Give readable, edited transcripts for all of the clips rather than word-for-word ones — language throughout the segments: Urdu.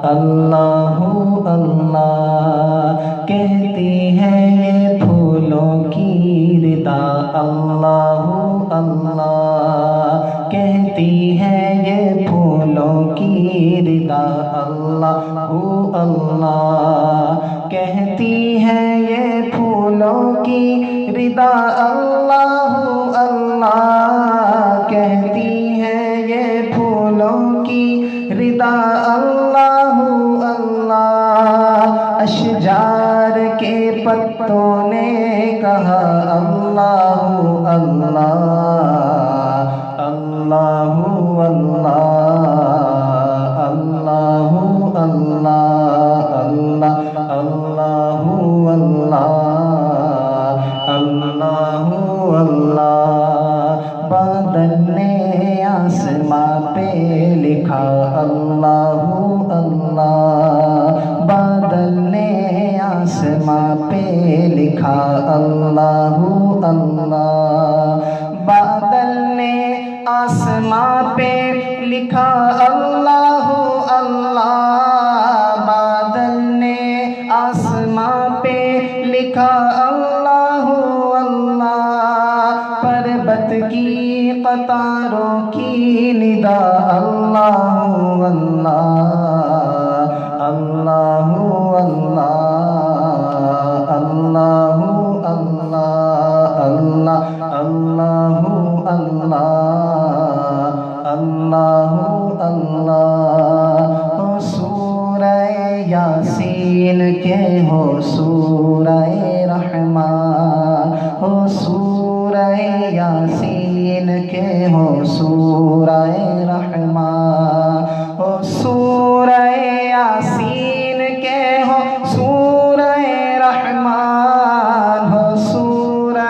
اللہ اللہ کہتی ہے یہ پھولوں کی ردا، اللہ اللہ کہتی ہے یہ پھولوں کی ردا، اللہ اللہ کہتی ہے یہ پھولوں کی ردا، اللہ اللہ کہتی ہے یہ پھولوں کی ردا، اللہ اللہ اشجار کے پتوں نے کہا اللہ اللہ اللہ اللہ اللہ اللہ اللہ اللہ اللہ اللہ بادل نے آسماں پہ لکھا اللہ اللہ، بادل نے آسماں پہ لکھا اللہ اللہ، بادل نے آسماں پہ لکھا اللہ اللہ، بادل نے آسماں پہ لکھا اللہ اللہ، پربت کی قطاروں کی ندا، اللہ اللہ اللہ اللہ اللہ اللہ اللہ اللہ اللہ اللہ ہو سورہ یاسین کے ہو سورہ رحمان، ہو سورہ یاسین کے ہو سورہ رحمان، ہو سورہ یاسین کے ہو سورہ رحمان، ہو سورہ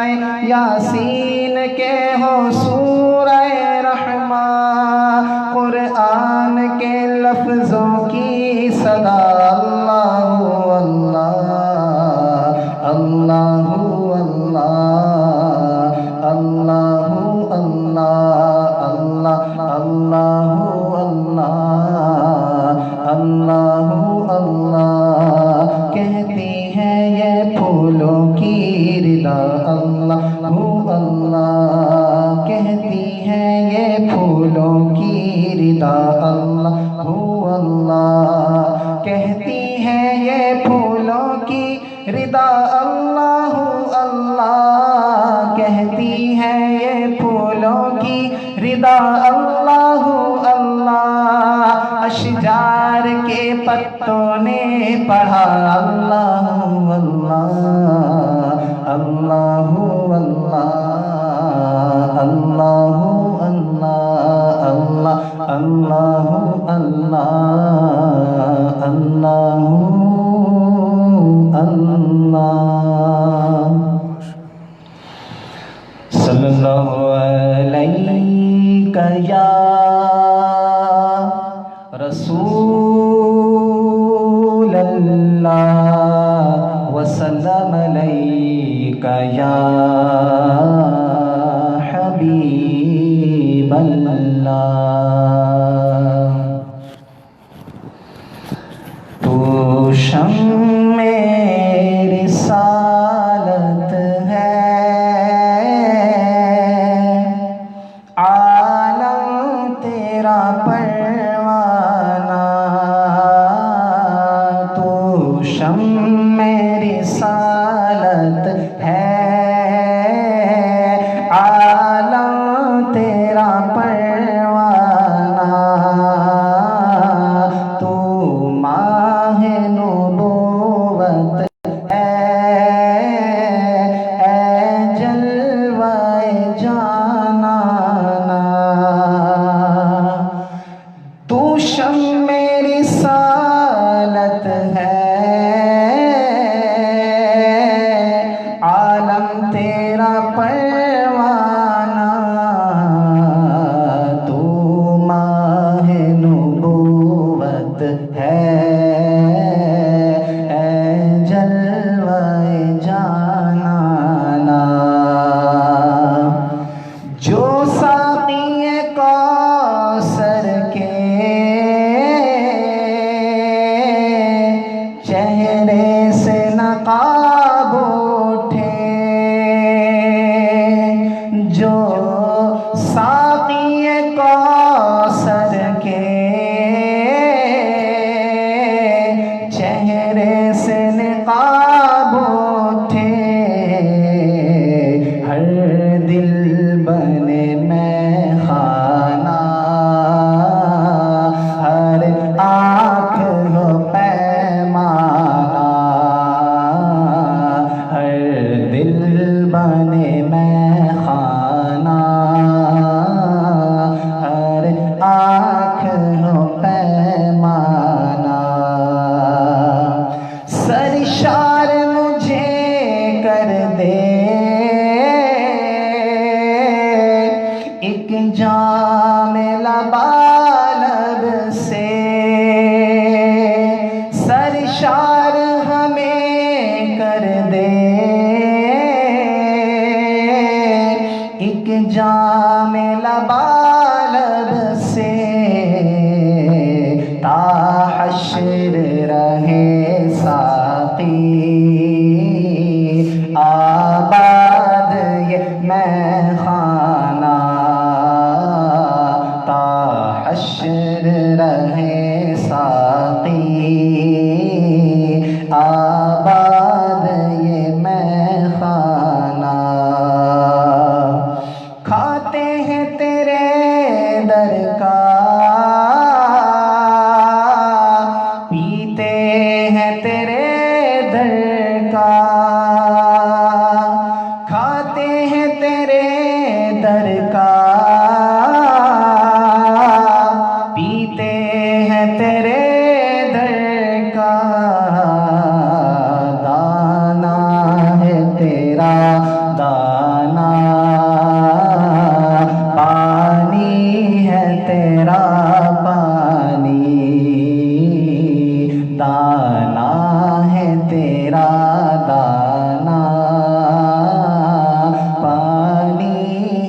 یاسین کے ہو سورہ رحمان، قرآن کے لفظوں کی صدا، اللہ اللہ اللہ اللہ اللہ اللہ اللہ اللہ اللہ اللہ کہتی ہے یہ پھولوں کی ردا، اللہ اللہ کہتی ہے یہ پھولوں کی ردا، اللہ اللہ کہتی ہے یہ پھولوں کی ردا، اللہ اللہ کہتی ہے یہ پھولوں کی ردا، اللہ اللہ اشجار کے پتوں نے پڑھا، اللہ اللہ اللہ اللہ اللہ اللہ اللہ اللہ اللہ اللہ صلی اللہ علیہ یا رسول اللہ وسلم علیک یا حبیب اللہ، تو شمع رسالت ہے، عالم تیرا پروانہ، تو شمع رسالت ہے، عالم تیرا پروانہ، تو ماہ نبوت ہے، اے جلوہ جانانا، تو شمع رسالت ہے، عالم تیرا پروانہ، تو ماہ نبوت ہے، اے جلوہ جانانا، جو ساقی کوثر کے حشر رہے ساقی آباد یہ میں خانہ تا حشر رہے ساقی آباد یہ میں خانہ کھاتے ہیں تیرے در کا پیتے ہیں تیرے در کا کھاتے ہیں تیرے در کا پیتے ہیں تیرے در کا دانا ہے تیرا دانا پانی ہے تیرا پانی دانا ہے تیرا دانا پانی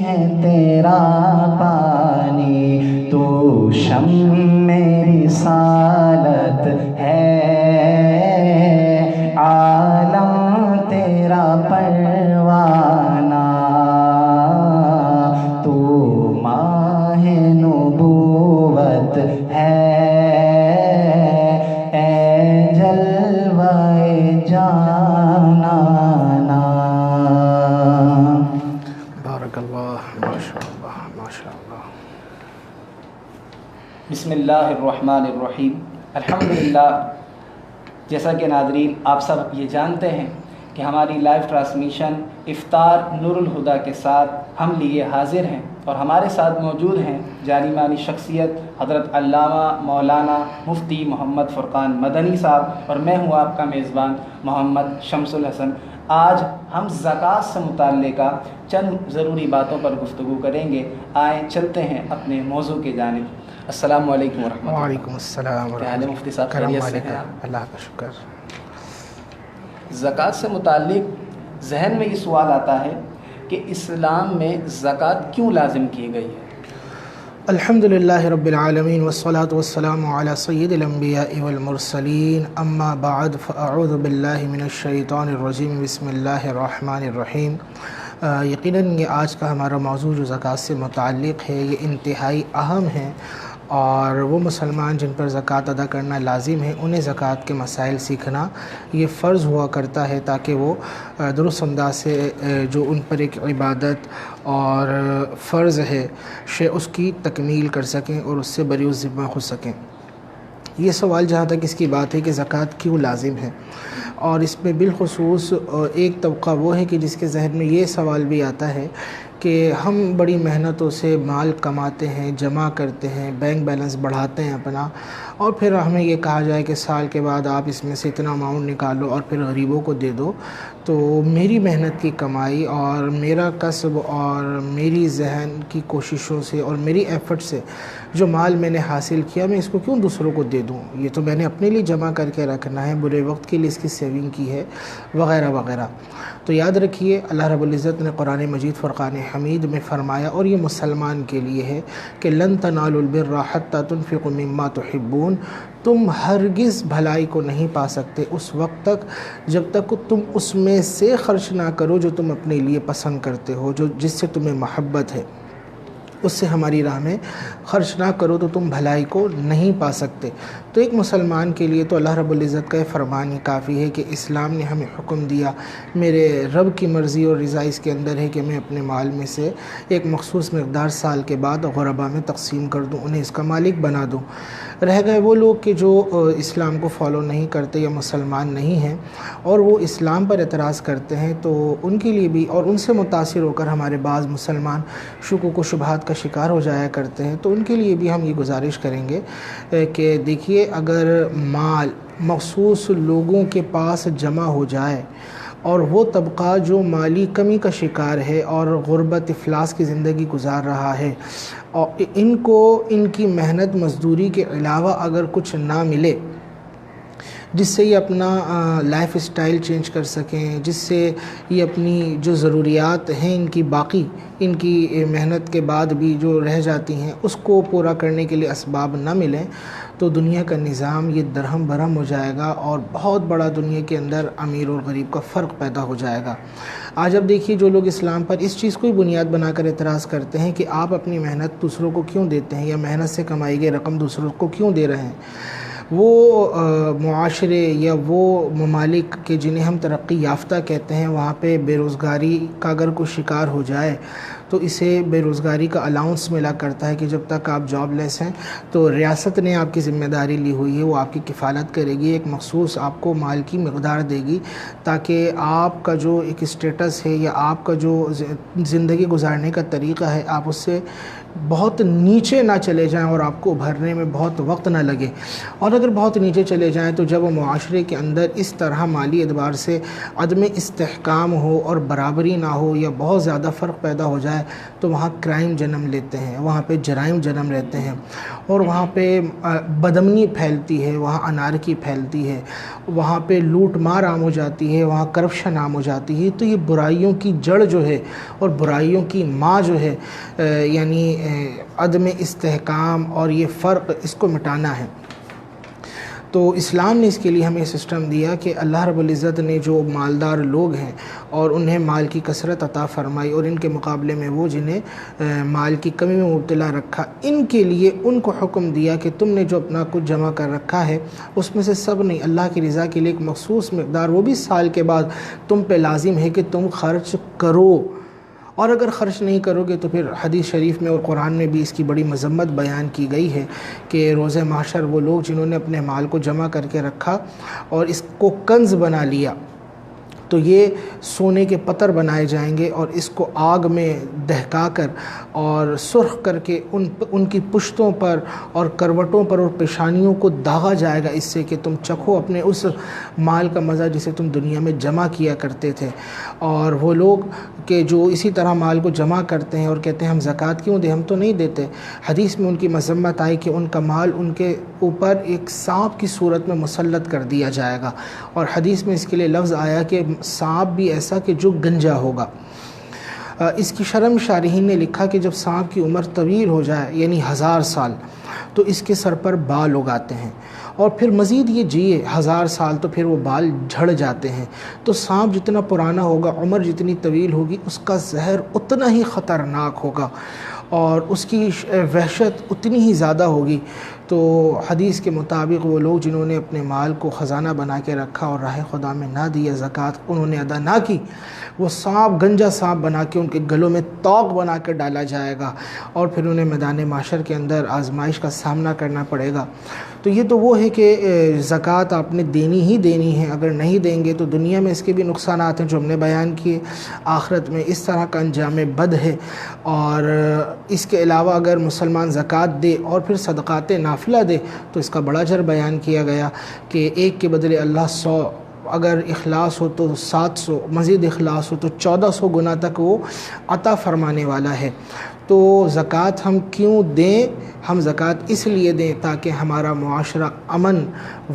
ہے تیرا پانی تو شمع رسالت ہے عالم تیرا پروانہ تو ماہ نبوت ہے اے جلوہ جانانا بارک اللہ ماشاء اللہ ماشاء اللہ. بسم اللہ الرحمن الرحیم. الحمدللہ. جیسا کہ ناظرین آپ سب یہ جانتے ہیں کہ ہماری لائیو ٹرانسمیشن افطار نور الہدا کے ساتھ ہم لیے حاضر ہیں اور ہمارے ساتھ موجود ہیں جانی مانی شخصیت حضرت علامہ مولانا مفتی محمد فرقان مدنی صاحب اور میں ہوں آپ کا میزبان محمد شمس الحسن. آج ہم زکوٰۃ سے متعلقہ چند ضروری باتوں پر گفتگو کریں گے. آئیں چلتے ہیں اپنے موضوع کی جانب. السلام علیکم ورحمۃ اللہ. وعلیکم السلام کیا حال ہے مفتی صاحب؟ کرم خیریت سے والے ہیں کا آپ؟ اللہ کا شکر. زکوٰۃ سے متعلق ذہن میں یہ سوال آتا ہے کہ اسلام میں زکوٰۃ کیوں لازم کی گئی ہے؟ الحمدللہ رب العالمین والصلاة والسلام علی سید الانبیاء والمرسلین اما بعد فاعوذ باللہ من الشیطان الرجیم بسم اللہ الرحمن الرحیم. یقیناً یہ آج کا ہمارا موضوع جو زکوٰۃ سے متعلق ہے یہ انتہائی اہم ہے اور وہ مسلمان جن پر زکوٰۃ ادا کرنا لازم ہے انہیں زکوٰۃ کے مسائل سیکھنا یہ فرض ہوا کرتا ہے تاکہ وہ درست انداز سے جو ان پر ایک عبادت اور فرض ہے اس کی تکمیل کر سکیں اور اس سے بری الذمہ ہو سکیں. یہ سوال جہاں تک اس کی بات ہے کہ زکوٰۃ کیوں لازم ہے، اور اس میں بالخصوص ایک طبقہ وہ ہے کہ جس کے ذہن میں یہ سوال بھی آتا ہے کہ ہم بڑی محنتوں سے مال کماتے ہیں، جمع کرتے ہیں، بینک بیلنس بڑھاتے ہیں اپنا، اور پھر ہمیں یہ کہا جائے کہ سال کے بعد آپ اس میں سے اتنا اماؤنٹ نکالو اور پھر غریبوں کو دے دو. تو میری محنت کی کمائی اور میرا کسب اور میری ذہن کی کوششوں سے اور میری ایفرٹ سے جو مال میں نے حاصل کیا میں اس کو کیوں دوسروں کو دے دوں؟ یہ تو میں نے اپنے لیے جمع کر کے رکھنا ہے، برے وقت کے لیے اس کی سیونگ کی ہے وغیرہ وغیرہ. تو یاد رکھیے اللہ رب العزت نے قرآن مجید فرقان حمید میں فرمایا، اور یہ مسلمان کے لیے ہے کہ لن تنالوا البر حتی تنفقوا مما تحبون، تم ہرگز بھلائی کو نہیں پا سکتے اس وقت تک جب تک تم اس میں سے خرچ نہ کرو جو تم اپنے لیے پسند کرتے ہو، جو جس سے تمہیں محبت ہے، اس سے ہماری راہ میں خرچ نہ کرو تو تم بھلائی کو نہیں پا سکتے. تو ایک مسلمان کے لیے تو اللہ رب العزت کا یہ فرمان ہی کافی ہے کہ اسلام نے ہمیں حکم دیا، میرے رب کی مرضی اور رضا اس کے اندر ہے کہ میں اپنے مال میں سے ایک مخصوص مقدار سال کے بعد غربا میں تقسیم کر دوں، انہیں اس کا مالک بنا دوں. رہ گئے وہ لوگ کہ جو اسلام کو فالو نہیں کرتے یا مسلمان نہیں ہیں اور وہ اسلام پر اعتراض کرتے ہیں، تو ان کے لیے بھی اور ان سے متاثر ہو کر ہمارے بعض مسلمان شکوک و شبہات کا شکار ہو جایا کرتے ہیں، تو ان کے لیے بھی ہم یہ گزارش کریں گے کہ دیکھیے اگر مال مخصوص لوگوں کے پاس جمع ہو جائے اور وہ طبقہ جو مالی کمی کا شکار ہے اور غربت افلاس کی زندگی گزار رہا ہے، اور ان کو ان کی محنت مزدوری کے علاوہ اگر کچھ نہ ملے جس سے یہ اپنا لائف اسٹائل چینج کر سکیں، جس سے یہ اپنی جو ضروریات ہیں ان کی باقی ان کی محنت کے بعد بھی جو رہ جاتی ہیں اس کو پورا کرنے کے لیے اسباب نہ ملیں، تو دنیا کا نظام یہ درہم برہم ہو جائے گا اور بہت بڑا دنیا کے اندر امیر اور غریب کا فرق پیدا ہو جائے گا۔ آج اب دیکھیے جو لوگ اسلام پر اس چیز کو ہی بنیاد بنا کر اعتراض کرتے ہیں کہ آپ اپنی محنت دوسروں کو کیوں دیتے ہیں یا محنت سے کمائی گئی رقم دوسروں کو کیوں دے رہے ہیں، وہ معاشرے یا وہ ممالک کے جنہیں ہم ترقی یافتہ کہتے ہیں وہاں پہ بے روزگاری کا اگر کوئی شکار ہو جائے تو اسے بے روزگاری کا الاؤنس ملا کرتا ہے کہ جب تک آپ جاب لیس ہیں تو ریاست نے آپ کی ذمہ داری لی ہوئی ہے، وہ آپ کی کفالت کرے گی، ایک مخصوص آپ کو مال کی مقدار دے گی تاکہ آپ کا جو ایک اسٹیٹس ہے یا آپ کا جو زندگی گزارنے کا طریقہ ہے آپ اس سے بہت نیچے نہ چلے جائیں اور آپ کو ابھرنے میں بہت وقت نہ لگے۔ اور اگر بہت نیچے چلے جائیں تو جب وہ معاشرے کے اندر اس طرح مالی اعتبار سے عدم استحکام ہو اور برابری نہ ہو یا بہت زیادہ فرق پیدا ہو جائے تو وہاں کرائم جنم لیتے ہیں، وہاں پہ جرائم جنم لیتے ہیں اور وہاں پہ بدامنی پھیلتی ہے، وہاں انارکی پھیلتی ہے، وہاں پہ لوٹ مار عام ہو جاتی ہے، وہاں کرپشن عام ہو جاتی ہے۔ تو یہ برائیوں کی جڑ جو ہے اور برائیوں کی ماں جو ہے یعنی عدم استحکام اور یہ فرق، اس کو مٹانا ہے۔ تو اسلام نے اس کے لیے ہمیں سسٹم دیا کہ اللہ رب العزت نے جو مالدار لوگ ہیں اور انہیں مال کی کثرت عطا فرمائی اور ان کے مقابلے میں وہ جنہیں مال کی کمی میں مبتلا رکھا، ان کے لیے ان کو حکم دیا کہ تم نے جو اپنا کچھ جمع کر رکھا ہے اس میں سے سب نہیں، اللہ کی رضا کے لیے ایک مخصوص مقدار وہ بھی سال کے بعد تم پہ لازم ہے کہ تم خرچ کرو، اور اگر خرچ نہیں کرو گے تو پھر حدیث شریف میں اور قرآن میں بھی اس کی بڑی مذمت بیان کی گئی ہے کہ روز محشر وہ لوگ جنہوں نے اپنے مال کو جمع کر کے رکھا اور اس کو کنز بنا لیا تو یہ سونے کے پتر بنائے جائیں گے اور اس کو آگ میں دہکا کر اور سرخ کر کے ان کی پشتوں پر اور کروٹوں پر اور پیشانیوں کو داغا جائے گا، اس سے کہ تم چکھو اپنے اس مال کا مزہ جسے تم دنیا میں جمع کیا کرتے تھے۔ اور وہ لوگ کہ جو اسی طرح مال کو جمع کرتے ہیں اور کہتے ہیں ہم زکوٰۃ کیوں دیں، ہم تو نہیں دیتے، حدیث میں ان کی مذمت آئی کہ ان کا مال ان کے اوپر ایک سانپ کی صورت میں مسلط کر دیا جائے گا، اور حدیث میں اس کے لیے لفظ آیا کہ سانپ بھی ایسا کہ جو گنجا ہوگا۔ اس کی شرح شارحین نے لکھا کہ جب سانپ کی عمر طویل ہو جائے یعنی 1000 سال تو اس کے سر پر بال اگاتے ہیں، اور پھر مزید یہ جیے 1000 سال تو پھر وہ بال جھڑ جاتے ہیں۔ تو سانپ جتنا پرانا ہوگا، عمر جتنی طویل ہوگی، اس کا زہر اتنا ہی خطرناک ہوگا اور اس کی وحشت اتنی ہی زیادہ ہوگی۔ تو حدیث کے مطابق وہ لوگ جنہوں نے اپنے مال کو خزانہ بنا کے رکھا اور راہ خدا میں نہ دیا، زکوٰۃ انہوں نے ادا نہ کی، وہ سانپ گنجا سانپ بنا کے ان کے گلوں میں توق بنا کر ڈالا جائے گا اور پھر انہیں میدان محشر کے اندر آزمائش کا سامنا کرنا پڑے گا۔ تو یہ تو وہ ہے کہ زکوٰۃ آپ نے دینی ہی دینی ہے، اگر نہیں دیں گے تو دنیا میں اس کے بھی نقصانات ہیں جو ہم نے بیان کیے، آخرت میں اس طرح کا انجام بد ہے۔ اور اس کے علاوہ اگر مسلمان زکوٰۃ دے اور پھر صدقات نافلہ دے تو اس کا بڑا اجر بیان کیا گیا کہ ایک کے بدلے اللہ 100، اگر اخلاص ہو تو 700، مزید اخلاص ہو تو 1400 گنا تک وہ عطا فرمانے والا ہے۔ تو زکوٰۃ ہم کیوں دیں؟ ہم زکوٰۃ اس لیے دیں تاکہ ہمارا معاشرہ امن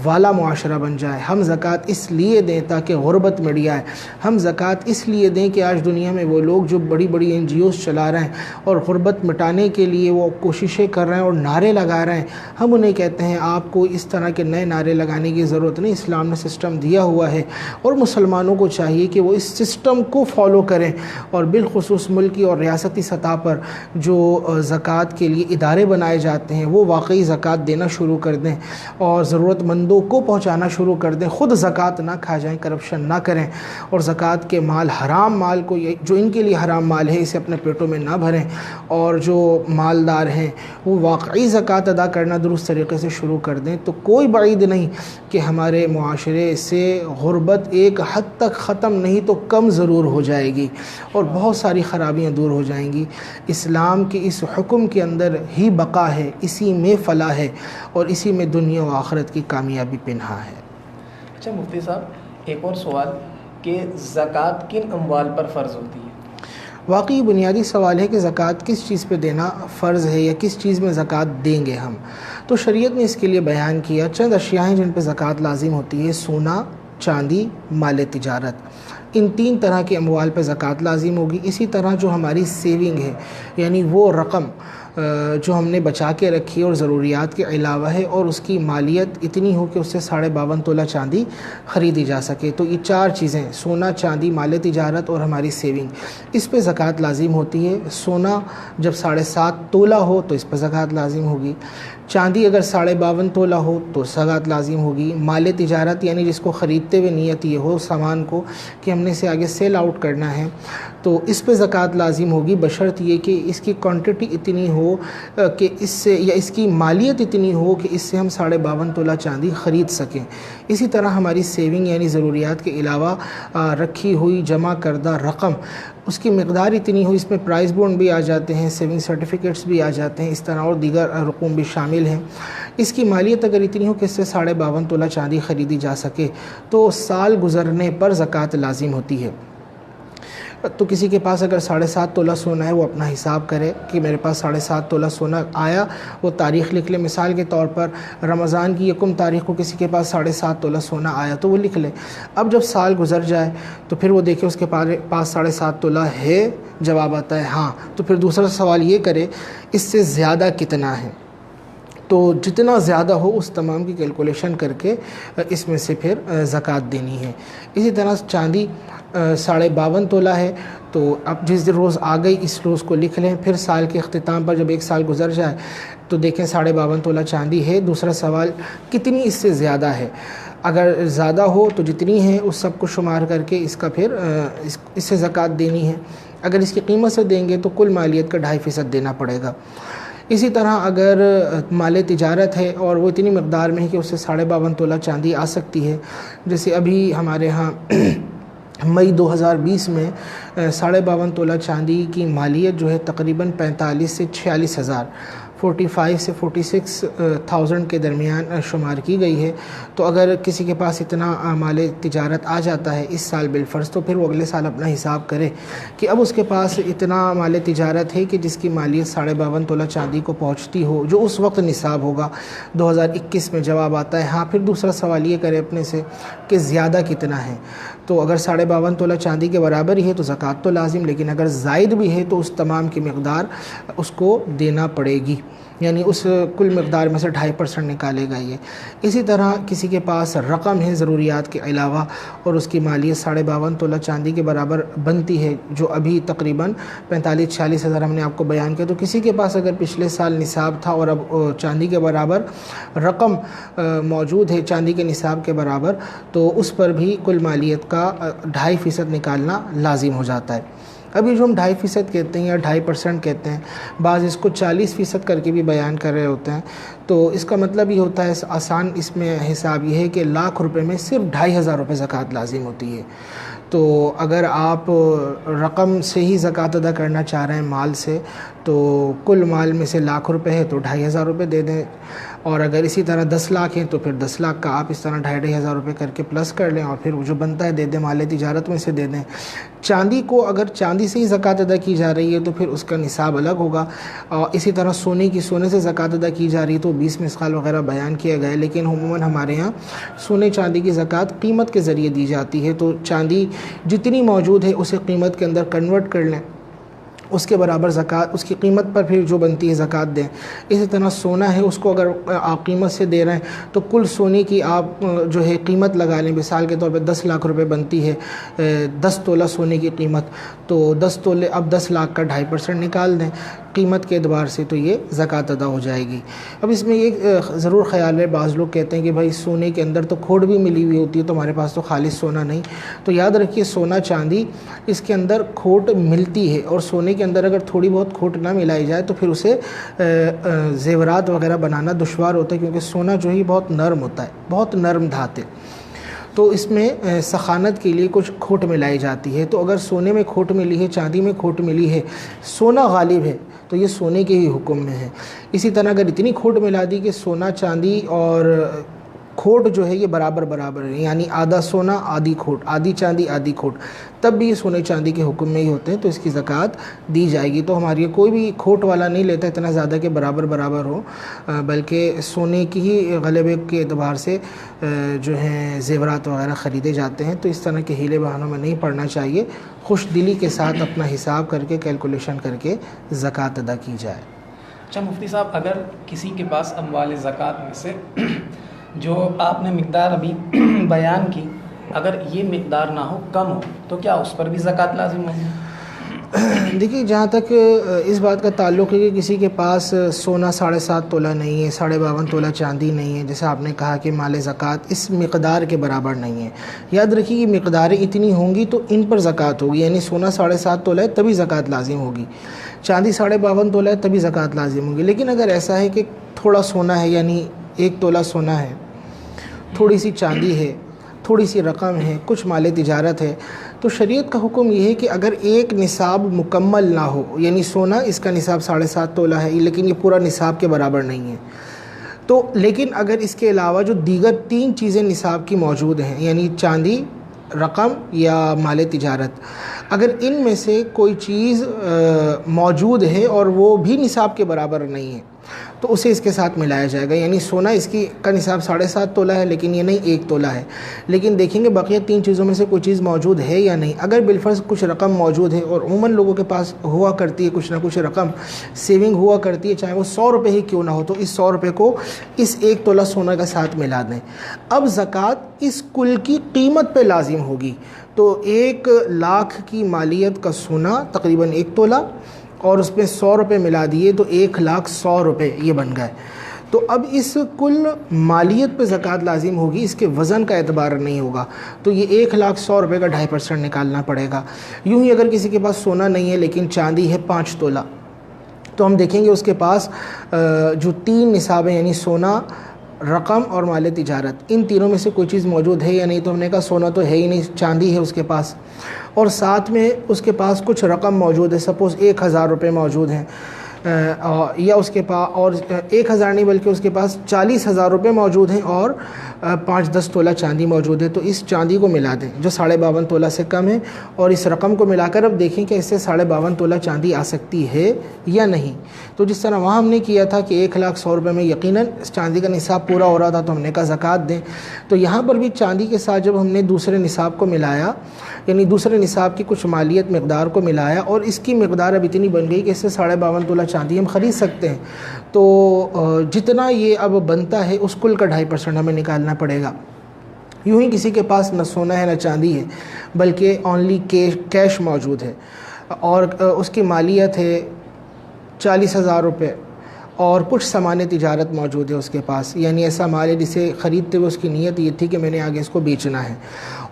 والا معاشرہ بن جائے، ہم زکوٰۃ اس لیے دیں تاکہ غربت مٹ جائے، ہم زکوٰۃ اس لیے دیں کہ آج دنیا میں وہ لوگ جو بڑی بڑی NGOs چلا رہے ہیں اور غربت مٹانے کے لیے وہ کوششیں کر رہے ہیں اور نعرے لگا رہے ہیں، ہم انہیں کہتے ہیں آپ کو اس طرح کے نئے نعرے لگانے کی ضرورت نہیں، اسلام نے سسٹم دیا ہوا ہے اور مسلمانوں کو چاہیے کہ وہ اس سسٹم کو فالو کریں، اور بالخصوص ملکی اور ریاستی سطح پر جو زکوٰۃ کے لیے ادارے بنائے جاتے ہیں وہ واقعی زکوٰۃ دینا شروع کر دیں اور ضرورت مندوں کو پہنچانا شروع کر دیں، خود زکوٰۃ نہ کھا جائیں، کرپشن نہ کریں، اور زکوٰۃ کے مال، حرام مال کو، جو ان کے لیے حرام مال ہے، اسے اپنے پیٹوں میں نہ بھریں، اور جو مالدار ہیں وہ واقعی زکوٰۃ ادا کرنا درست طریقے سے شروع کر دیں۔ تو کوئی بعید نہیں کہ ہمارے معاشرے سے غربت ایک حد تک ختم نہیں تو کم ضرور ہو جائے گی اور بہت ساری خرابیاں دور ہو جائیں گی۔ اسلام کے اس حکم کے اندر ہی بقا ہے، اسی میں فلاح ہے اور اسی میں دنیا و آخرت کی کامیابی پنہا ہے۔ اچھا مفتی صاحب، ایک اور سوال کہ زکوٰۃ کن اموال پر فرض ہوتی ہے؟ واقعی بنیادی سوال ہے کہ زکوٰۃ کس چیز پہ دینا فرض ہے یا کس چیز میں زکوٰۃ دیں گے ہم؟ تو شریعت نے اس کے لیے بیان کیا چند اشیاء ہیں جن پہ زکوٰۃ لازم ہوتی ہے: سونا، چاندی، مال تجارت۔ ان 3 طرح کے اموال پہ زکوٰۃ لازم ہوگی۔ اسی طرح جو ہماری سیونگ ہے، یعنی وہ رقم جو ہم نے بچا کے رکھی اور ضروریات کے علاوہ ہے، اور اس کی مالیت اتنی ہو کہ اس سے 52.5 تولہ چاندی خریدی جا سکے۔ تو یہ 4 چیزیں، سونا، چاندی، مال تجارت اور ہماری سیونگ، اس پہ زکوٰۃ لازم ہوتی ہے۔ سونا جب 7.5 تولہ ہو تو اس پہ زکوٰۃ لازم ہوگی، چاندی اگر 52.5 تولہ ہو تو زکوٰۃ لازم ہوگی، مال تجارت یعنی جس کو خریدتے ہوئے نیت یہ ہو سامان کو کہ ہم نے اسے آگے سیل آؤٹ کرنا ہے تو اس پہ زکوٰۃ لازم ہوگی، بشرط یہ کہ اس کی کوانٹٹی اتنی ہو کہ اس سے، یا اس کی مالیت اتنی ہو کہ اس سے ہم 52.5 تولہ چاندی خرید سکیں۔ اسی طرح ہماری سیونگ یعنی ضروریات کے علاوہ رکھی ہوئی جمع کردہ رقم، اس کی مقدار اتنی ہو، اس میں پرائز بونڈ بھی آ جاتے ہیں، سیونگ سرٹیفکیٹس بھی آ جاتے ہیں، اس طرح اور دیگر رقوم بھی شامل ہیں۔ اس کی مالیت اگر اتنی ہو کہ اس سے 52.5 تولہ چاندی خریدی جا سکے تو سال گزرنے پر زکوٰۃ لازم ہوتی ہے۔ تو کسی کے پاس اگر 7.5 تولہ سونا ہے، وہ اپنا حساب کرے کہ میرے پاس 7.5 تولہ سونا آیا، وہ تاریخ لکھ لے۔ مثال کے طور پر رمضان کی 1 تاریخ کو کسی کے پاس 7.5 تولہ سونا آیا تو وہ لکھ لے۔ اب جب سال گزر جائے تو پھر وہ دیکھے اس کے پاس 7.5 تولہ ہے، جواب آتا ہے ہاں، تو پھر دوسرا سوال یہ کرے اس سے زیادہ کتنا ہے، تو جتنا زیادہ ہو اس تمام کی کیلکولیشن کر کے اس میں سے پھر زکوٰۃ دینی ہے۔ اسی طرح چاندی 52.5 تولہ ہے تو اب جس روز آ گئی اس روز کو لکھ لیں، پھر سال کے اختتام پر جب 1 سال گزر جائے تو دیکھیں 52.5 تولہ چاندی ہے۔ دوسرا سوال کتنی اس سے زیادہ ہے، اگر زیادہ ہو تو جتنی ہے اس سب کو شمار کر کے اس کا پھر اس سے زکوٰۃ دینی ہے۔ اگر اس کی قیمت سے دیں گے تو کل مالیت کا 2.5% دینا پڑے گا۔ اسی طرح اگر مال تجارت ہے اور وہ اتنی مقدار میں ہے کہ اس سے 52.5 تولہ چاندی آ سکتی ہے، جیسے ابھی ہمارے ہاں مئی 2020 میں 52.5 تولہ چاندی کی مالیت جو ہے تقریباً 45 سے 46 ہزار 45 سے 46,000 کے درمیان شمار کی گئی ہے۔ تو اگر کسی کے پاس اتنا مال تجارت آ جاتا ہے اس سال بالفرض، تو پھر وہ اگلے سال اپنا حساب کرے کہ اب اس کے پاس اتنا مال تجارت ہے کہ جس کی مالیت 52.5 تولہ چاندی کو پہنچتی ہو، جو اس وقت نصاب ہوگا 2021 میں۔ جواب آتا ہے ہاں۔ پھر دوسرا سوال یہ کرے اپنے سے کہ زیادہ کتنا ہے، تو اگر 52.5 تولہ چاندی کے برابر ہی ہے تو زکوٰۃ تو لازم، لیکن اگر زائد بھی ہے تو اس تمام کی مقدار اس کو دینا پڑے گی، یعنی اس کل مقدار میں سے 2.5% نکالے گا یہ۔ اسی طرح کسی کے پاس رقم ہے ضروریات کے علاوہ اور اس کی مالیت 52.5 تولہ چاندی کے برابر بنتی ہے، جو ابھی تقریباً 45-46 ہزار ہم نے آپ کو بیان کیا، تو کسی کے پاس اگر پچھلے سال نصاب تھا اور اب چاندی کے برابر رقم موجود ہے، چاندی کے نصاب کے برابر، تو اس پر بھی کل مالیت کا 2.5% نکالنا لازم ہو جاتا ہے۔ ابھی جو ہم 2.5% کہتے ہیں یا 2.5% کہتے ہیں، بعض اس کو 40% کر کے بھی بیان کر رہے ہوتے ہیں، تو اس کا مطلب یہ ہوتا ہے، آسان اس میں حساب یہ ہے کہ لاکھ روپے میں صرف 2,500 روپے زکوٰۃ لازم ہوتی ہے۔ تو اگر آپ رقم سے ہی زکوٰۃ ادا کرنا چاہ رہے ہیں مال سے، تو کل مال میں سے لاکھ روپے ہے تو 2,500 روپے دے دیں، اور اگر اسی طرح 10 لاکھ ہیں تو پھر 10 لاکھ کا آپ اس طرح 2,500 روپے کر کے پلس کر لیں، اور پھر جو بنتا ہے دے دیں، مال تجارت میں سے دے دیں۔ چاندی کو اگر چاندی سے ہی زکوٰۃ ادا کی جا رہی ہے تو پھر اس کا نصاب الگ ہوگا، اور اسی طرح سونے سے زکوٰۃ ادا کی جا رہی ہے تو 20 مثقال وغیرہ بیان کیا گیا ہے، لیکن عموماً ہمارے ہاں سونے چاندی کی زکوٰۃ قیمت کے ذریعے دی جاتی ہے، تو چاندی جتنی موجود ہے اسے قیمت کے اندر کنورٹ کر لیں، اس کے برابر زکوٰۃ، اس کی قیمت پر پھر جو بنتی ہے زکوٰۃ دیں۔ اسی طرح سونا ہے، اس کو اگر آپ قیمت سے دے رہے ہیں تو کل سونے کی آپ جو ہے قیمت لگا لیں، مثال کے طور پہ 10 لاکھ روپے بنتی ہے 10 تولہ سونے کی قیمت، تو 10 تولے اب 10 لاکھ کا 2.5% نکال دیں قیمت کے اعتبار سے، تو یہ زکوٰۃ ادا ہو جائے گی۔ اب اس میں ایک ضرور خیال ہے، بعض لوگ کہتے ہیں کہ بھائی سونے کے اندر تو کھوٹ بھی ملی ہوئی ہوتی ہے، تو ہمارے پاس تو خالص سونا نہیں، تو یاد رکھیے سونا چاندی اس کے اندر کھوٹ ملتی ہے، اور سونے کے اندر اگر تھوڑی بہت کھوٹ نہ ملائی جائے تو پھر اسے زیورات وغیرہ بنانا دشوار ہوتا ہے، کیونکہ سونا جو ہے بہت نرم ہوتا ہے، بہت نرم دھات ہے، تو اس میں سخانت کے لیے کچھ کھوٹ ملائی جاتی ہے۔ تو اگر سونے میں کھوٹ ملی ہے، چاندی میں کھوٹ ملی ہے، سونا غالب ہے تو یہ سونے کے ہی حکم میں ہے۔ اسی طرح اگر اتنی کھوٹ ملا دی کہ سونا چاندی اور کھوٹ جو ہے یہ برابر ہے، یعنی آدھا سونا آدھی کھوٹ، آدھی چاندی آدھی کھوٹ، تب بھی یہ سونے چاندی کے حکم میں ہی ہوتے ہیں، تو اس کی زکوٰۃ دی جائے گی۔ تو ہماری کوئی بھی کھوٹ والا نہیں لیتا اتنا زیادہ کہ برابر ہو، بلکہ سونے کی ہی غلبے کے اعتبار سے جو ہیں زیورات وغیرہ خریدے جاتے ہیں، تو اس طرح کے ہیلے بہانوں میں نہیں پڑنا چاہیے، خوش دلی کے ساتھ اپنا حساب کر کے کیلکولیشن کر کے زکوٰۃ ادا کی جائے۔ اچھا مفتی صاحب، اگر کسی کے پاس اموال زکوٰۃ میں سے جو آپ نے مقدار ابھی بیان کی، اگر یہ مقدار نہ ہو، کم ہو، تو کیا اس پر بھی زکوٰۃ لازم ہوگی؟ دیکھیے، جہاں تک اس بات کا تعلق ہے کہ کسی کے پاس سونا 7.5 تولہ نہیں ہے، 52.5 تولہ چاندی نہیں ہے، جیسے آپ نے کہا کہ مال زکوٰۃ اس مقدار کے برابر نہیں ہے، یاد رکھیے یہ مقداریں اتنی ہوں گی تو ان پر زکوٰۃ ہوگی، یعنی سونا 7.5 تولہ ہے تبھی زکوٰۃ لازم ہوگی، چاندی 52.5 تولہ ہے تبھی زکوٰۃ لازم ہوگی۔ لیکن اگر ایسا ہے کہ تھوڑا سونا ہے، یعنی 1 تولہ سونا ہے، تھوڑی سی چاندی ہے، تھوڑی سی رقم ہے، کچھ مال تجارت ہے، تو شریعت کا حکم یہ ہے کہ اگر ایک نصاب مکمل نہ ہو، یعنی سونا اس کا نصاب 7.5 تولہ ہے لیکن یہ پورا نصاب کے برابر نہیں ہے، تو لیکن اگر اس کے علاوہ جو دیگر 3 چیزیں نصاب کی موجود ہیں، یعنی چاندی، رقم یا مال تجارت، اگر ان میں سے کوئی چیز موجود ہے اور وہ بھی نصاب کے برابر نہیں ہے تو اسے اس کے ساتھ ملایا جائے گا، یعنی سونا اس کا نصاب 7.5 تولہ ہے لیکن یہ نہیں 1 تولہ ہے، لیکن دیکھیں گے بقیہ 3 چیزوں میں سے کوئی چیز موجود ہے یا نہیں۔ اگر بالفرض کچھ رقم موجود ہے، اور عموماً لوگوں کے پاس ہوا کرتی ہے کچھ نہ کچھ رقم، سیونگ ہوا کرتی ہے، چاہے وہ 100 روپے ہی کیوں نہ ہو، تو اس 100 روپے کو اس 1 تولہ سونا کے ساتھ ملا دیں۔ اب زکوٰۃ اس کل کی قیمت پہ لازم ہوگی، تو 1 لاکھ کی مالیت کا سونا تقریباً 1 تولہ، اور اس میں 100 روپے ملا دیے تو 1,100,000 روپے یہ بن گئے، تو اب اس کل مالیت پہ زکوٰۃ لازم ہوگی، اس کے وزن کا اعتبار نہیں ہوگا، تو یہ 1,100,000 روپے کا 2.5% نکالنا پڑے گا۔ یوں ہی اگر کسی کے پاس سونا نہیں ہے لیکن چاندی ہے 5 تولہ، تو ہم دیکھیں گے اس کے پاس جو 3 نصاب ہیں، یعنی سونا، رقم اور مال تجارت، ان تینوں میں سے کوئی چیز موجود ہے یا نہیں، تو ہم نے کہا سونا تو ہے ہی نہیں، چاندی ہے اس کے پاس، اور ساتھ میں اس کے پاس کچھ رقم موجود ہے، سپوز 1,000 روپے موجود ہیں، یا اس کے پاس، اور 1,000 نہیں بلکہ اس کے پاس 40,000 روپے موجود ہیں اور 5-10 تولہ چاندی موجود ہے، تو اس چاندی کو ملا دیں جو 52.5 تولہ سے کم ہے، اور اس رقم کو ملا کر اب دیکھیں کہ اس سے 52.5 تولہ چاندی آ سکتی ہے یا نہیں۔ تو جس طرح وہاں ہم نے کیا تھا کہ 1,100,000 روپے میں یقیناً اس چاندی کا نصاب پورا ہو رہا تھا تو ہم نے کہا زکوٰۃ دیں، تو یہاں پر بھی چاندی کے ساتھ جب ہم نے دوسرے نصاب کو ملایا، یعنی دوسرے نصاب کی کچھ مالیت مقدار کو ملایا، اور اس کی مقدار اب اتنی بن گئی کہ اس سے 52.5 تولہ چاندی ہم خرید سکتے ہیں، تو جتنا یہ اب بنتا ہے اس کل کا 2.5% ہمیں نکالنا پڑے گا۔ یوں ہی کسی کے پاس نہ سونا ہے نہ چاندی ہے بلکہ اونلی کیش موجود ہے، اور اس کی مالیت ہے 40,000 روپے، اور کچھ سامان تجارت موجود ہے اس کے پاس، یعنی ایسا مال ہے جسے خریدتے ہوئے اس کی نیت یہ تھی کہ میں نے آگے اس کو بیچنا ہے،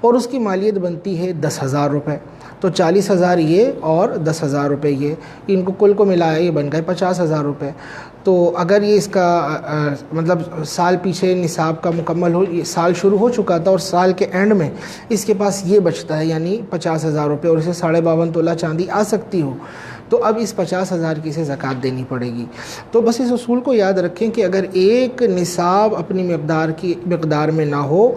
اور اس کی مالیت بنتی ہے 10,000 روپے، تو 40,000 یہ اور 10,000 روپے یہ، ان کو کل کو ملایا یہ بن گئے 50,000 روپے۔ تو اگر یہ اس کا مطلب سال پیچھے نصاب کا مکمل ہو، یہ سال شروع ہو چکا تھا اور سال کے اینڈ میں اس کے پاس یہ بچتا ہے، یعنی 50,000 روپے، اور اسے 52.5 تولہ چاندی آ سکتی ہو، تو اب اس 50,000 کی اسے زکوٰۃ دینی پڑے گی۔ تو بس اس اصول کو یاد رکھیں کہ اگر ایک نصاب اپنی مقدار میں نہ ہو،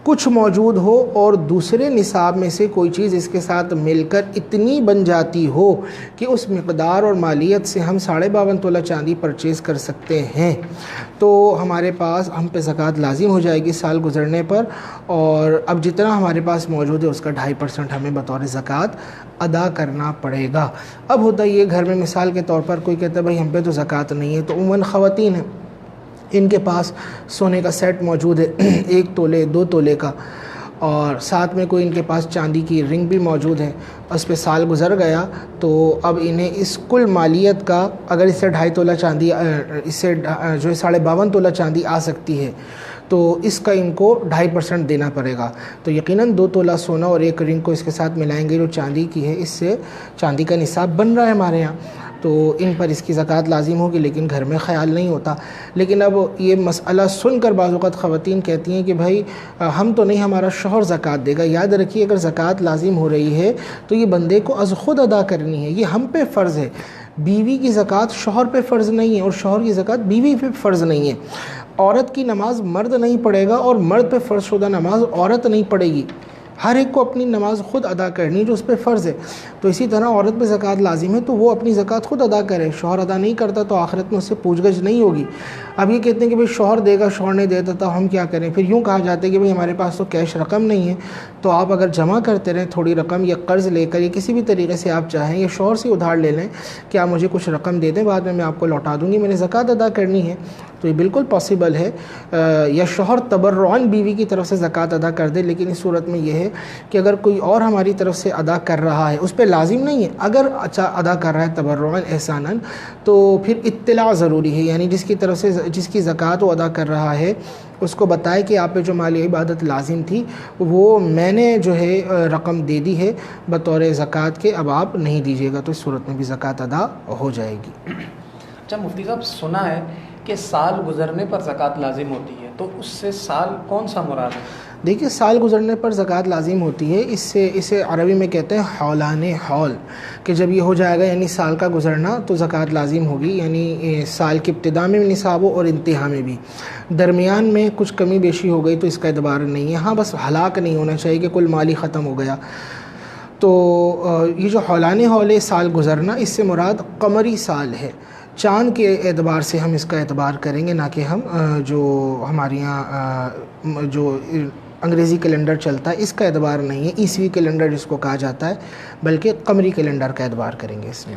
کچھ موجود ہو، اور دوسرے نصاب میں سے کوئی چیز اس کے ساتھ مل کر اتنی بن جاتی ہو کہ اس مقدار اور مالیت سے ہم 52.5 تولہ چاندی پرچیز کر سکتے ہیں، تو ہمارے پاس ہم پہ زکوٰۃ لازم ہو جائے گی سال گزرنے پر، اور اب جتنا ہمارے پاس موجود ہے اس کا 2.5% ہمیں بطور زکوٰۃ ادا کرنا پڑے گا۔ اب ہوتا یہ گھر میں مثال کے طور پر کوئی کہتا ہے بھائی ہم پہ تو زکوٰۃ نہیں ہے، تو عموماً خواتین ہیں، ان کے پاس سونے کا سیٹ موجود ہے 1 تولے 2 تولے کا، اور ساتھ میں کوئی ان کے پاس چاندی کی رنگ بھی موجود ہے، اس پہ سال گزر گیا تو اب انہیں اس کل مالیت کا، اگر اس سے 2.5 تولہ چاندی، اس سے جو 52.5 تولہ چاندی آ سکتی ہے تو اس کا ان کو 2.5% دینا پڑے گا، تو یقیناً 2 تولہ سونا اور 1 رنگ کو اس کے ساتھ ملائیں گے جو چاندی کی ہے، اس سے چاندی کا نصاب بن رہا ہے ہمارے یہاں، تو ان پر اس کی زکوٰۃ لازم ہوگی، لیکن گھر میں خیال نہیں ہوتا۔ لیکن اب یہ مسئلہ سن کر بعض اوقات خواتین کہتی ہیں کہ بھائی ہم تو نہیں، ہمارا شوہر زکوٰۃ دے گا۔ یاد رکھیے اگر زکوٰۃ لازم ہو رہی ہے تو یہ بندے کو از خود ادا کرنی ہے، یہ ہم پہ فرض ہے، بیوی کی زکوٰۃ شوہر پہ فرض نہیں ہے، اور شوہر کی زکوٰۃ بیوی پہ فرض نہیں ہے۔ عورت کی نماز مرد نہیں پڑھے گا، اور مرد پہ فرض شدہ نماز عورت نہیں پڑھے گی، ہر ایک کو اپنی نماز خود ادا کرنی جو اس پہ فرض ہے. تو اسی طرح عورت پہ زکوٰۃ لازم ہے تو وہ اپنی زکوٰۃ خود ادا کرے. شوہر ادا نہیں کرتا تو آخرت میں اس سے پوچھ گچھ نہیں ہوگی. اب یہ کہتے ہیں کہ بھئی شوہر دے گا، شوہر نہیں دیتا تو ہم کیا کریں؟ پھر یوں کہا جاتا ہے کہ بھئی ہمارے پاس تو کیش رقم نہیں ہے، تو آپ اگر جمع کرتے رہیں تھوڑی رقم یا قرض لے کر یا کسی بھی طریقے سے آپ چاہیں یا شوہر سے ادھار لے لیں کہ آپ مجھے کچھ رقم دے دیں، بعد میں آپ کو لوٹا دوں گی، میں نے زکوٰۃ ادا کرنی ہے، تو یہ بالکل پاسبل ہے. یا شوہر تبرعاً بیوی کی طرف سے زکوٰۃ ادا کر دے، لیکن اس صورت میں یہ ہے کہ اگر کوئی اور ہماری طرف سے ادا کر رہا ہے، اس پہ لازم نہیں ہے، اگر اچھا ادا کر رہا ہے تبرعاً احساناً تو پھر اطلاع ضروری ہے. یعنی جس کی طرف سے جس کی زکوٰۃ وہ ادا کر رہا ہے اس کو بتائے کہ آپ پہ جو مالی عبادت لازم تھی وہ میں نے جو ہے رقم دے دی ہے بطور زکوٰۃ کے، اب آپ نہیں دیجیے گا، تو اس صورت میں بھی زکوٰۃ ادا ہو جائے گی. اچھا مفتی صاحب، سنا ہے کہ سال گزرنے پر زکوٰۃ لازم ہوتی ہے، تو اس سے سال کون سا مراد ہے؟ دیکھیے، سال گزرنے پر زکوٰۃ لازم ہوتی ہے، اسے عربی میں کہتے ہیں حولان حول، کہ جب یہ ہو جائے گا یعنی سال کا گزرنا تو زکوٰۃ لازم ہوگی. یعنی سال کی ابتدا میں نصاب ہو اور انتہا میں بھی، درمیان میں کچھ کمی بیشی ہو گئی تو اس کا اعتبار نہیں ہے. ہاں بس ہلاک نہیں ہونا چاہیے کہ کل مال ہی ختم ہو گیا. تو یہ جو حولان حول سال گزرنا، اس سے مراد قمری سال ہے، چاند کے اعتبار سے ہم اس کا اعتبار کریں گے، نہ کہ ہم جو ہمارے یہاں جو انگریزی کیلنڈر چلتا ہے اس کا اعتبار نہیں ہے، عیسوی کیلنڈر جس کو کہا جاتا ہے، بلکہ قمری کیلنڈر کا اعتبار کریں گے اس میں.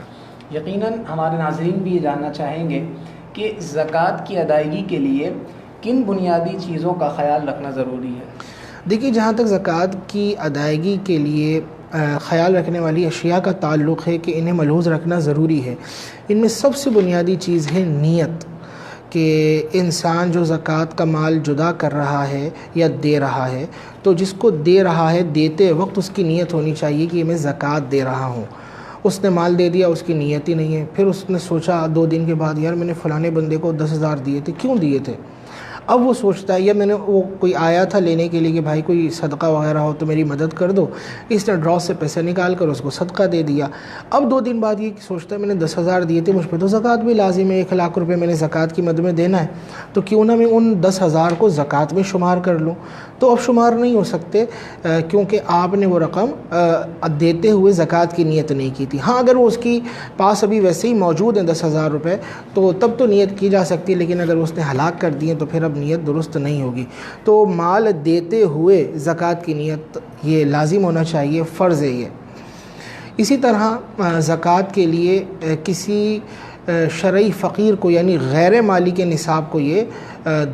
یقیناً ہمارے ناظرین بھی یہ جاننا چاہیں گے کہ زکوٰۃ کی ادائیگی کے لیے کن بنیادی چیزوں کا خیال رکھنا ضروری ہے؟ دیکھیے، جہاں تک زکوٰۃ کی ادائیگی کے لیے خیال رکھنے والی اشیاء کا تعلق ہے کہ انہیں ملحوظ رکھنا ضروری ہے، ان میں سب سے بنیادی چیز ہے نیت، کہ انسان جو زکوٰۃ کا مال جدا کر رہا ہے یا دے رہا ہے تو جس کو دے رہا ہے دیتے وقت اس کی نیت ہونی چاہیے کہ میں زکوٰۃ دے رہا ہوں. اس نے مال دے دیا، اس کی نیت ہی نہیں ہے، پھر اس نے سوچا 2 دن کے بعد یار میں نے فلانے بندے کو 10,000 دیے تھے، کیوں دیے تھے؟ اب وہ سوچتا ہے یا میں نے وہ کوئی آیا تھا لینے کے لیے کہ بھائی کوئی صدقہ وغیرہ ہو تو میری مدد کر دو، اس نے ڈرا سے پیسے نکال کر اس کو صدقہ دے دیا. اب 2 دن بعد یہ سوچتا ہے میں نے 10,000 دیے تھے، مجھ پہ تو زکوٰۃ بھی لازم ہے، 1,00,000 روپے میں نے زکوٰۃ کی مد میں دینا ہے، تو کیوں نہ میں ان 10,000 کو زکوٰۃ میں شمار کر لوں. تو اب شمار نہیں ہو سکتے کیونکہ آپ نے وہ رقم دیتے ہوئے زکوٰۃ کی نیت نہیں کی تھی. ہاں اگر وہ اس کی پاس ابھی ویسے ہی موجود ہیں 10,000 روپے تو تب تو نیت کی جا سکتی ہے، لیکن اگر اس نے ہلاک کر دیے تو پھر اب نیت درست نہیں ہوگی. تو مال دیتے ہوئے زکوٰۃ کی نیت یہ لازم ہونا چاہیے، فرض ہے یہ. اسی طرح زکوٰۃ کے لیے کسی شرعی فقیر کو یعنی غیر مالی کے نصاب کو یہ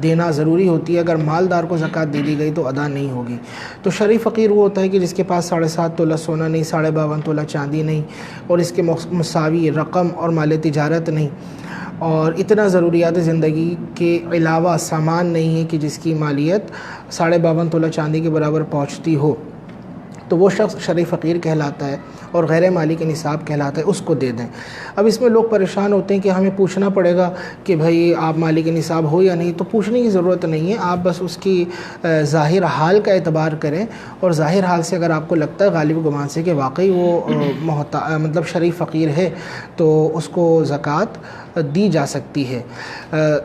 دینا ضروری ہوتی ہے. اگر مالدار کو زکوٰۃ دے دی گئی تو ادا نہیں ہوگی. تو شرعی فقیر وہ ہوتا ہے کہ جس کے پاس 7.5 تولہ سونا نہیں، 52.5 تولہ چاندی نہیں، اور اس کے مساوی رقم اور مال تجارت نہیں، اور اتنا ضروریات زندگی کے علاوہ سامان نہیں ہے کہ جس کی مالیت 52.5 تولہ چاندی کے برابر پہنچتی ہو، تو وہ شخص شرعی فقیر کہلاتا ہے اور غیر مالی کے نصاب کہلاتا ہے، اس کو دے دیں. اب اس میں لوگ پریشان ہوتے ہیں کہ ہمیں پوچھنا پڑے گا کہ بھئی آپ مالی کے نصاب ہو یا نہیں. تو پوچھنے کی ضرورت نہیں ہے، آپ بس اس کی ظاہر حال کا اعتبار کریں، اور ظاہر حال سے اگر آپ کو لگتا ہے غالب گمان سے کہ واقعی وہ مطلب شرعی فقیر ہے تو اس کو زکوٰۃ دی جا سکتی ہے.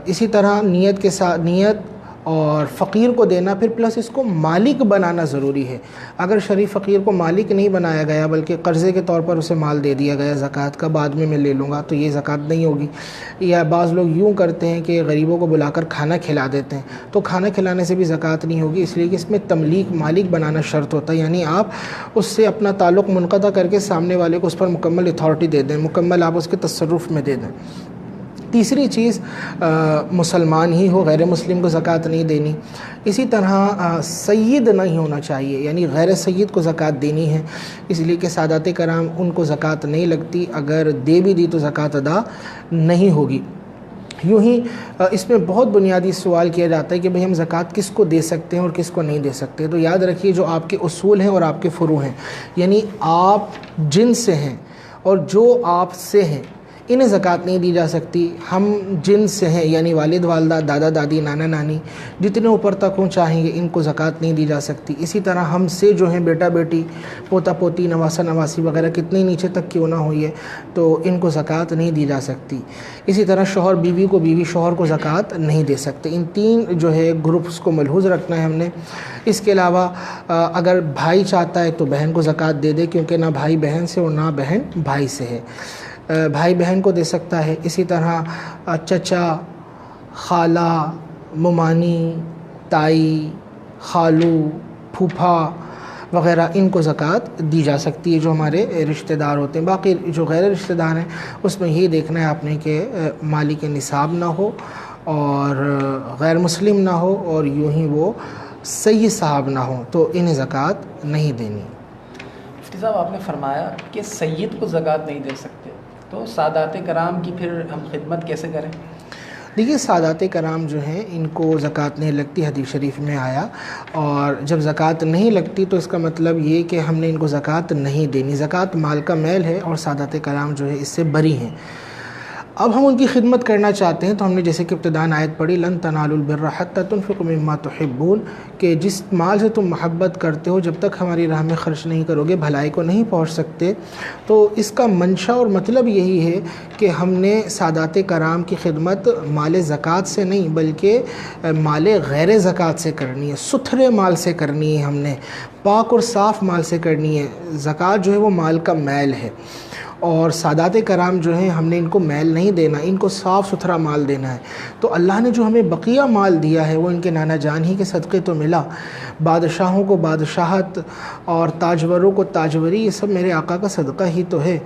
اسی طرح نیت کے ساتھ نیت اور فقیر کو دینا، پھر پلس اس کو مالک بنانا ضروری ہے. اگر شریف فقیر کو مالک نہیں بنایا گیا بلکہ قرضے کے طور پر اسے مال دے دیا گیا زکوٰۃ کا، بعد میں لے لوں گا، تو یہ زکوٰۃ نہیں ہوگی. یا بعض لوگ یوں کرتے ہیں کہ غریبوں کو بلا کر کھانا کھلا دیتے ہیں، تو کھانا کھلانے سے بھی زکوٰۃ نہیں ہوگی، اس لیے کہ اس میں تملیک مالک بنانا شرط ہوتا ہے. یعنی آپ اس سے اپنا تعلق منقطع کر کے سامنے والے کو اس پر مکمل اتھارٹی دے دیں، مکمل آپ اس کے تصرف میں دے دیں. تیسری چیز مسلمان ہی ہو، غیر مسلم کو زکوٰۃ نہیں دینی. اسی طرح سید نہیں ہونا چاہیے، یعنی غیر سید کو زکوٰۃ دینی ہے، اس لیے کہ سادات کرام ان کو زکوٰۃ نہیں لگتی، اگر دے بھی دی تو زکوٰۃ ادا نہیں ہوگی. یوں ہی اس میں بہت بنیادی سوال کیا جاتا ہے کہ بھئی ہم زکوٰۃ کس کو دے سکتے ہیں اور کس کو نہیں دے سکتے. تو یاد رکھیے جو آپ کے اصول ہیں اور آپ کے فروع ہیں، یعنی آپ جن سے ہیں اور جو آپ سے ہیں، انہیں زکوٰۃ نہیں دی جا سکتی۔ ہم جن سے ہیں یعنی والد والدہ، دادا دادی، نانا نانی، جتنے اوپر تک ہوں چاہیں گے ان کو زکوٰۃ نہیں دی جا سکتی۔ اسی طرح ہم سے جو ہیں بیٹا بیٹی، پوتا پوتی، نواسا نواسی وغیرہ کتنے نیچے تک کیوں نہ ہوئی ہے تو ان کو زکوٰۃ نہیں دی جا سکتی۔ اسی طرح شوہر بیوی کو، بیوی شوہر کو زکوٰۃ نہیں دے سکتے۔ ان تین جو ہے گروپس کو ملحوظ رکھنا ہے ہم نے۔ اس کے علاوہ اگر بھائی چاہتا ہے تو بہن کو زکوٰۃ دے دے، کیونکہ نہ بھائی بہن سے اور نہ بہن بھائی سے ہے، بھائی بہن کو دے سکتا ہے۔ اسی طرح چچا، خالہ، ممانی، تائی، خالو، پھوپھا وغیرہ ان کو زکوٰۃ دی جا سکتی ہے جو ہمارے رشتہ دار ہوتے ہیں۔ باقی جو غیر رشتہ دار ہیں اس میں یہ دیکھنا ہے آپ نے کہ مالک نصاب نہ ہو اور غیر مسلم نہ ہو اور یوں ہی وہ سید صاحب نہ ہوں تو انہیں زکوٰۃ نہیں دینی۔ مفتی صاحب آپ نے فرمایا کہ سید کو زکوٰۃ نہیں دے سکتے، تو سادات کرام کی پھر ہم خدمت کیسے کریں؟ دیکھیے سادات کرام جو ہیں ان کو زکوٰۃ نہیں لگتی، حدیث شریف میں آیا، اور جب زکوٰۃ نہیں لگتی تو اس کا مطلب یہ کہ ہم نے ان کو زکوٰۃ نہیں دینی۔ زکوٰۃ مال کا میل ہے اور سادات کرام جو ہے اس سے بری ہیں۔ اب ہم ان کی خدمت کرنا چاہتے ہیں تو ہم نے جیسے کہ ابتداءً آیت پڑھی لن تنالوا البر حتی تنفقوا مما تحبون، کہ جس مال سے تم محبت کرتے ہو جب تک ہماری راہ میں خرچ نہیں کرو گے بھلائی کو نہیں پہنچ سکتے۔ تو اس کا منشا اور مطلب یہی ہے کہ ہم نے سادات کرام کی خدمت مال زکوٰۃ سے نہیں بلکہ مال غیر زکوٰۃ سے کرنی ہے، ستھرے مال سے کرنی ہے، ہم نے پاک اور صاف مال سے کرنی ہے۔ زکوٰۃ جو ہے وہ مال کا میل ہے، اور سادات کرام جو ہیں ہم نے ان کو میل نہیں دینا، ان کو صاف ستھرا مال دینا ہے۔ تو اللہ نے جو ہمیں بقیہ مال دیا ہے وہ ان کے نانا جان ہی کے صدقے تو ملا۔ بادشاہوں کو بادشاہت اور تاجوروں کو تاجوری، یہ سب میرے آقا کا صدقہ ہی تو ہے۔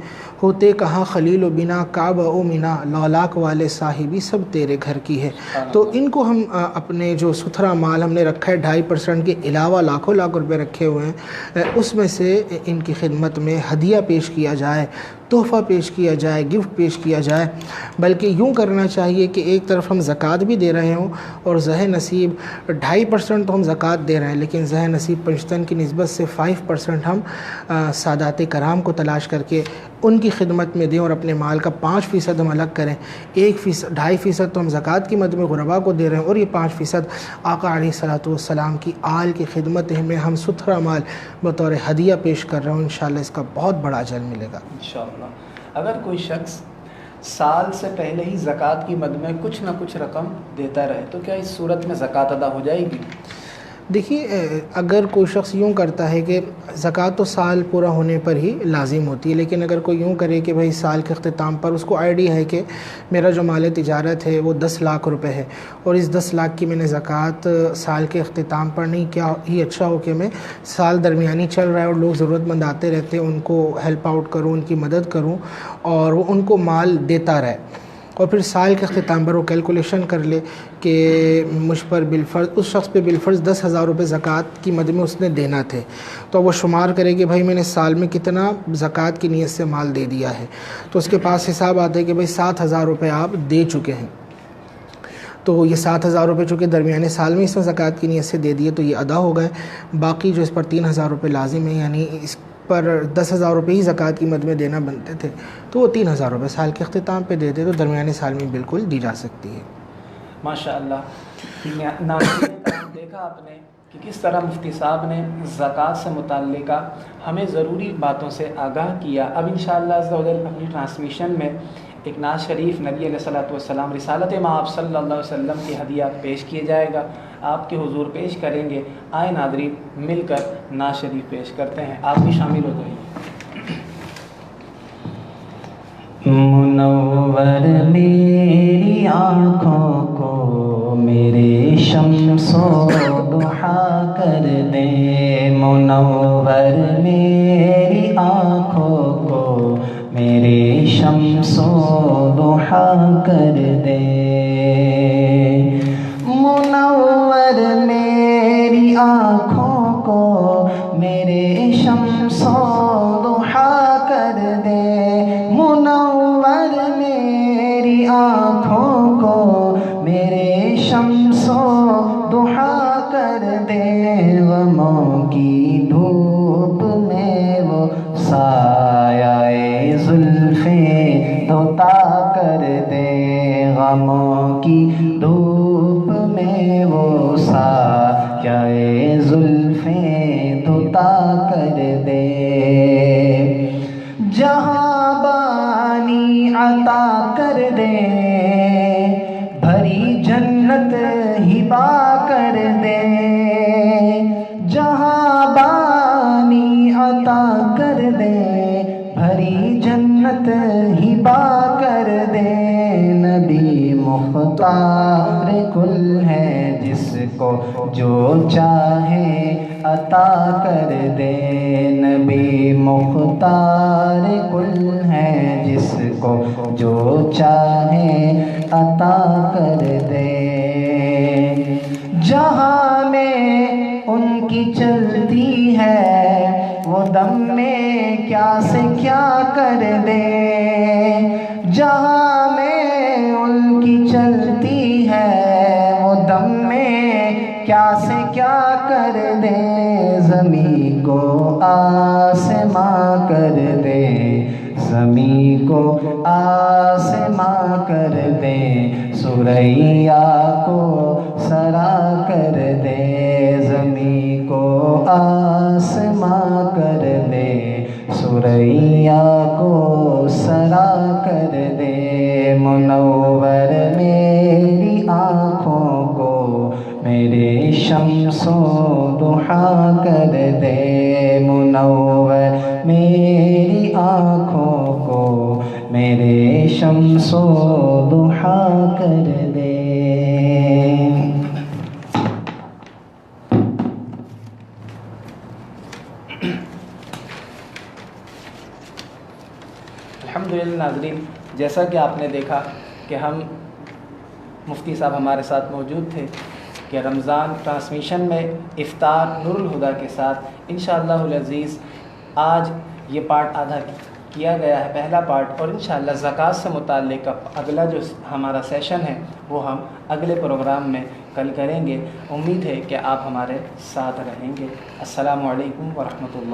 ہوتے کہاں خلیل و بنا، کعبہ و منا، لالاک والے صاحبی سب تیرے گھر کی ہے۔ تو ان کو ہم اپنے جو ستھرا مال ہم نے رکھا ہے 2.5% کے علاوہ لاکھوں لاکھ روپے رکھے ہوئے ہیں، اس میں سے ان کی خدمت میں ہدیہ پیش کیا جائے، تحفہ پیش کیا جائے، گفٹ پیش کیا جائے۔ بلکہ یوں کرنا چاہیے کہ ایک طرف ہم زکوٰۃ بھی دے رہے ہوں اور زہ نصیب 2.5% تو ہم زکوٰۃ دے رہے ہیں، لیکن زہ نصیب پنجتن کی نسبت سے 5% ہم سادات کرام کو تلاش کر کے ان کی خدمت میں دیں، اور اپنے مال کا 5% ہم الگ کریں۔ 2.5% تو ہم زکوٰۃ کی مد میں غربا کو دے رہے ہیں، اور یہ 5% آقا علیہ الصلوۃ والسلام کی آل کی خدمت میں ہم ستھرا مال بطور ہدیہ پیش کر رہے ہوں۔ انشاءاللہ اس کا بہت بڑا اجر ملے گا انشاءاللہ۔ اگر کوئی شخص سال سے پہلے ہی زکوٰۃ کی مد میں کچھ نہ کچھ رقم دیتا رہے تو کیا اس صورت میں زکوٰۃ ادا ہو جائے گی؟ دیکھیے اگر کوئی شخص یوں کرتا ہے کہ زکوٰۃ تو سال پورا ہونے پر ہی لازم ہوتی ہے، لیکن اگر کوئی یوں کرے کہ بھائی سال کے اختتام پر اس کو آئیڈیا ہے کہ میرا جو مال تجارت ہے وہ 10 لاکھ روپے ہے، اور اس 10 لاکھ کی میں نے زکوٰۃ سال کے اختتام پر نہیں کیا، ہی اچھا ہو کہ میں سال درمیانی چل رہا ہے اور لوگ ضرورت مند آتے رہتے ہیں ان کو ہیلپ آؤٹ کروں، ان کی مدد کروں اور وہ ان کو مال دیتا رہے، اور پھر سال کے اختتام پر وہ کیلکولیشن کر لے کہ مجھ پر بالفرض اس شخص پہ بالفرض 10,000 روپے زکوٰۃ کی مد میں اس نے دینا تھے، تو وہ شمار کرے کہ بھائی میں نے سال میں کتنا زکوٰۃ کی نیت سے مال دے دیا ہے، تو اس کے پاس حساب آتا ہے کہ بھائی 7,000 روپے آپ دے چکے ہیں، تو یہ 7,000 روپے چونکہ درمیانے سال میں اس میں زکوٰۃ کی نیت سے دے دیے تو یہ ادا ہو گئے۔ باقی جو اس پر 3,000 روپے لازم ہیں، یعنی اس پر 10,000 روپے ہی زکوٰۃ کی مد میں دینا بنتے تھے، تو وہ 3,000 روپے سال کے اختتام پہ دے دے تو درمیانے سال میں بالکل دی جا سکتی ہے۔ ماشاءاللہ۔ ناظرین دیکھا آپ نے کہ کس طرح مفتی صاحب نے زکوٰۃ سے متعلقہ ہمیں ضروری باتوں سے آگاہ کیا۔ اب انشاءاللہ عز و جل اپنی ٹرانسمیشن میں ایک نعت شریف نبی علیہ الصلوۃ والسلام رسالت مآب صلی اللہ علیہ وسلم کی ہدیہ پیش کیے جائے گا، آپ کے حضور پیش کریں گے۔ آئے ناظرین مل کر نعت شریف پیش کرتے ہیں، آپ بھی شامل ہو جائیے۔ منور میری آنکھوں کو میرے شمس و ضحیٰ کر دے، منور میری آنکھوں کو میرے شمس و ضحیٰ کر دے، منور میری آنکھوں کو میرے شمس و ضحیٰ کر دے، منور میری آنکھوں کو میرے شمس و ضحیٰ کر دے، غموں کی دھوپ میں وہ سایہ زلفیں تو تاب میں دھتا کر دے، جہاں بانی عطا کر دے، بھری جنت ہبا کر دے، جہاں بانی عطا کر دے، بھری جنت ہبا کر دے۔ نبی مختار کل ہے، جس کو جو چاہے عطا کر دے، نبی مختار کل ہے، جس کو جو چاہے عطا کر دے۔ جہاں میں ان کی چلتی ہے، وہ دم میں کیا سے کیا کر دے، جہاں میں ان کی چلتی ہے، وہ دم میں کیا سے کیا کر دے، زمین کو آسماں کر دے، زمین کو آسماں کر دے، ثریا کو سرا کر دے، زمین کو آسماں کر دے، ثریا کو سرا کر دے، منور میری آنکھوں کو میرے شمس و ضحیٰ کر دے، منور میری آنکھوں کو میرے شمس و ضحیٰ کر دے۔ الحمدللہ ناظرین، جیسا کہ آپ نے دیکھا کہ ہم مفتی صاحب ہمارے ساتھ موجود تھے کہ رمضان ٹرانسمیشن میں افطار نور الہدیٰ کے ساتھ انشاءاللہ العزیز آج یہ پارٹ آدھا کیا گیا ہے، پہلا پارٹ، اور انشاءاللہ زکوٰۃ سے متعلق اگلا جو ہمارا سیشن ہے وہ ہم اگلے پروگرام میں کل کریں گے۔ امید ہے کہ آپ ہمارے ساتھ رہیں گے۔ السلام علیکم ورحمۃ اللہ۔